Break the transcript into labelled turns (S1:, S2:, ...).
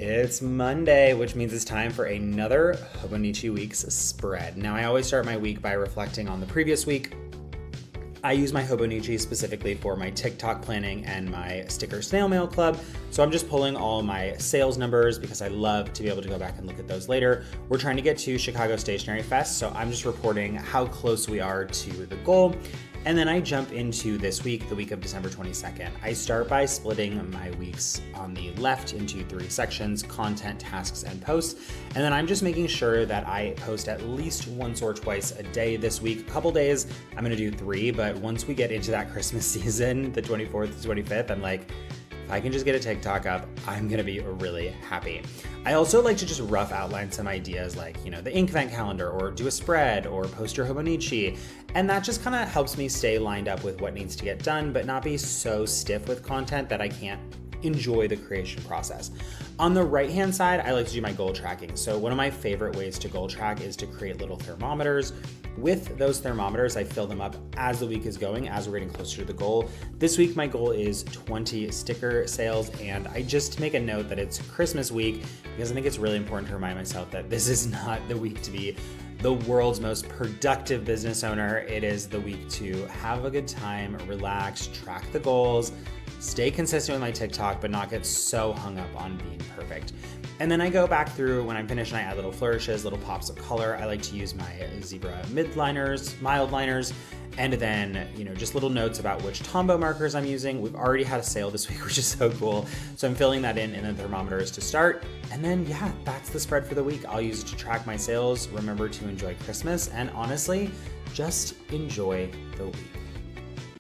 S1: It's Monday, which means it's time for another Hobonichi Week's spread. Now, I always start my week by reflecting on the previous week. I use my Hobonichi specifically for my TikTok planning and my sticker snail mail club. So I'm just pulling all my sales numbers because I love to be able to go back and look at those later. We're trying to get to Chicago Stationery Fest, so I'm just reporting how close we are to the goal. And then I jump into this week, the week of December 22nd. I start by splitting my weeks on the left into 3 sections: content, tasks, and posts. And then I'm just making sure that I post at least once or twice a day this week. A couple days, I'm gonna do 3, but once we get into that Christmas season, the 24th to 25th, I'm like, if I can just get a TikTok up, I'm gonna be really happy. I also like to just rough outline some ideas like, the ink event calendar, or do a spread, or post your Hobonichi. And that just kind of helps me stay lined up with what needs to get done, but not be so stiff with content that I can't enjoy the creation process. On the right-hand side, I like to do my goal tracking. So one of my favorite ways to goal track is to create little thermometers. With those thermometers, I fill them up as the week is going, as we're getting closer to the goal. This week, my goal is 20 sticker sales, and I just make a note that it's Christmas week because I think it's really important to remind myself that this is not the week to be the world's most productive business owner. It is the week to have a good time, relax, track the goals, stay consistent with my TikTok, but not get so hung up on being perfect. And then I go back through when I'm finished and I add little flourishes, little pops of color. I like to use my zebra midliners, mild liners, and then, just little notes about which Tombow markers I'm using. We've already had a sale this week, which is so cool. So I'm filling that in the thermometers to start. And then, that's the spread for the week. I'll use it to track my sales. Remember to enjoy Christmas, and honestly, just enjoy the week.